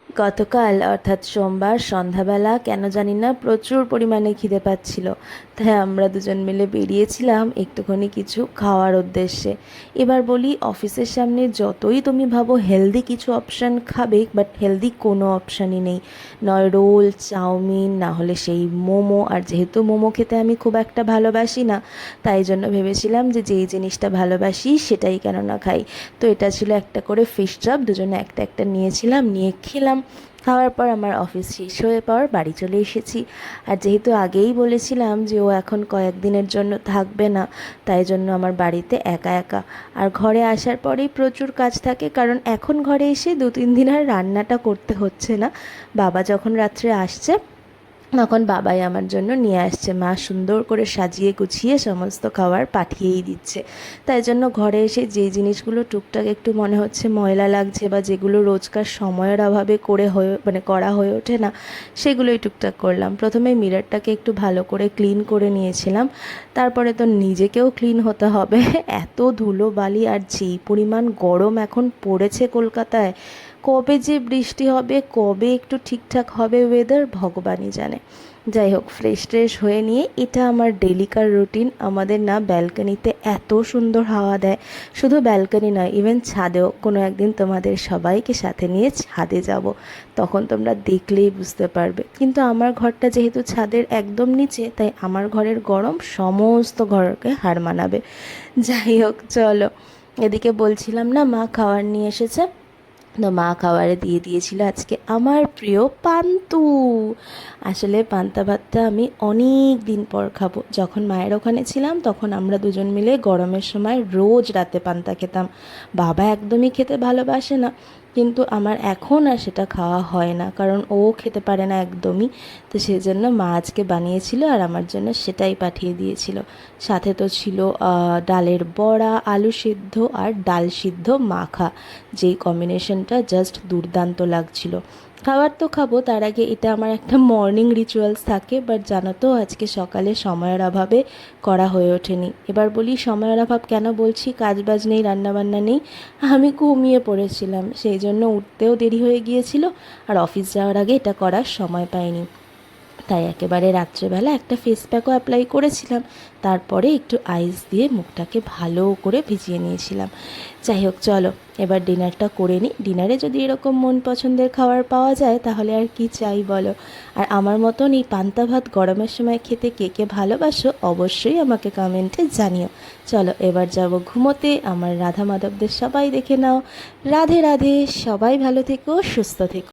গতকাল অর্থাৎ সোমবার সন্ধ্যাবেলা কেন জানি না প্রচুর পরিমাণে খিদে পাচ্ছিল। তাই আমরা দুজন মিলে বেরিয়েছিলাম একটুখানি কিছু খাওয়ার উদ্দেশ্যে। এবার বলি, অফিসের সামনে যতই তুমি ভাবো হেলদি কিছু অপশান খাবে, বাট হেলদি কোনো অপশানই নেই। নয় রোল, চাউমিন, না হলে সেই মোমো। আর যেহেতু মোমো খেতে আমি খুব একটা ভালোবাসি না, তাই জন্য ভেবেছিলাম যে যেই জিনিসটা ভালোবাসি সেটাই কেন না খাই। তো এটা ছিল একটা করে ফিশ চপ, দুজনে একটা একটা নিয়েছিলাম, নিয়ে খেলাম। খাওয়ার পর আমার অফিস শেষ হয়ে পর বাড়ি চলে এসেছি। আর যেহেতু আগেই বলেছিলাম যে ও এখন কয়েকদিনের জন্য থাকবে না, তাই জন্য আমার বাড়িতে একা একা। আর ঘরে আসার পরেই প্রচুর কাজ থাকে, কারণ এখন ঘরে এসে 2-3 দিন আর রান্নাটা করতে হচ্ছে না। বাবা যখন রাত্রে আসছে তখন বাবাই আমার জন্য নিয়ে আসছে, মা সুন্দর করে সাজিয়ে গুছিয়ে সমস্ত খাবার পাঠিয়েই দিচ্ছে। তাই জন্য ঘরে এসে যে জিনিসগুলো টুকটাক একটু মনে হচ্ছে ময়লা লাগছে, বা যেগুলো রোজকার সময়ের অভাবে করা হয়ে ওঠে না, সেগুলোই টুকটাক করলাম। প্রথমে মিররটাকে একটু ভালো করে ক্লিন করে নিয়েছিলাম। তারপরে তো নিজেকেও ক্লিন হতে হবে। এত ধুলো বালি, আর যেই পরিমাণ গরম এখন পড়েছে কলকাতায়, কবে যে বৃষ্টি হবে, কবে একটু ঠিকঠাক হবে ওয়েদার, ভগবানই জানে। যাই হোক, ফ্রেশ হয়ে নিয়ে, এটা আমার ডেলিকার রুটিন। আমাদের না ব্যালকনিতে এত সুন্দর হাওয়া দেয়। শুধু ব্যালকনি নয়, ইভেন ছাদেও। কোনো একদিন তোমাদের সবাইকে সাথে নিয়ে ছাদে যাব, তখন তোমরা দেখলেই বুঝতে পারবে। কিন্তু আমার ঘরটা যেহেতু ছাদের একদম নিচে, তাই আমার ঘরের গরম সমস্ত ঘরকে হার মানাবে। যাই হোক, চলো। এদিকে বলছিলাম না, মা খাবার নিয়ে এসেছে। তো মা খাবারে দিয়ে দিয়েছিল আজকে আমার প্রিয় পান্তু। আসলে পান্তা ভাতটা আমি অনেক দিন পর খাবো। যখন মায়ের ওখানে ছিলাম তখন আমরা দুজন মিলে গরমের সময় রোজ রাতে পান্তা খেতাম। বাবা একদমই খেতে ভালোবাসে না, কিন্তু আমার এখন আর সেটা খাওয়া হয় না, কারণ ও খেতে পারে না একদমই। তো সেই জন্য মা আজকে বানিয়েছিল আর আমার জন্য সেটাই পাঠিয়ে দিয়েছিল। সাথে তো ছিল ডালের বড়া, আলু সিদ্ধ আর ডাল সিদ্ধ মাখা, যেই কম্বিনেশনটা জাস্ট দুর্দান্ত লাগছিল। খাবার তো খাবো, তার আগে এটা আমার একটা মর্নিং রিচুয়ালস থাকে, বাট জানো তো আজকে সকালে সময়ের অভাবে করা হয়ে ওঠেনি। এবার বলি সময়ের অভাব কেন বলছি, কাজ বাজ নেই, রান্নাবান্না নেই, আমি ঘুমিয়ে পড়েছিলাম, সেই জন্য উঠতেও দেরি হয়ে গিয়েছিল। আর অফিস যাওয়ার আগে এটা করার সময় পাইনি, তাই একেবারে রাত্রেবেলা একটা ফেস প্যাকও অ্যাপ্লাই করেছিলাম। তারপরে একটু আইস দিয়ে মুখটাকে ভালো করে ভিজিয়ে নিয়েছিলাম। যাই হোক, চলো এবার ডিনারটা করে নিই। ডিনারে যদি এরকম মন পছন্দের খাবার পাওয়া যায় তাহলে আর কি চাই বলো। আর আমার মতন এই পান্তা ভাত গরমের সময় খেতে কে কে ভালোবাসো অবশ্যই আমাকে কমেন্টে জানিও। চলো এবার যাব ঘুমোতে। আমার রাধা মাধবদের সবাই দেখে নাও। রাধে রাধে, সবাই ভালো থেকো, সুস্থ থেকো।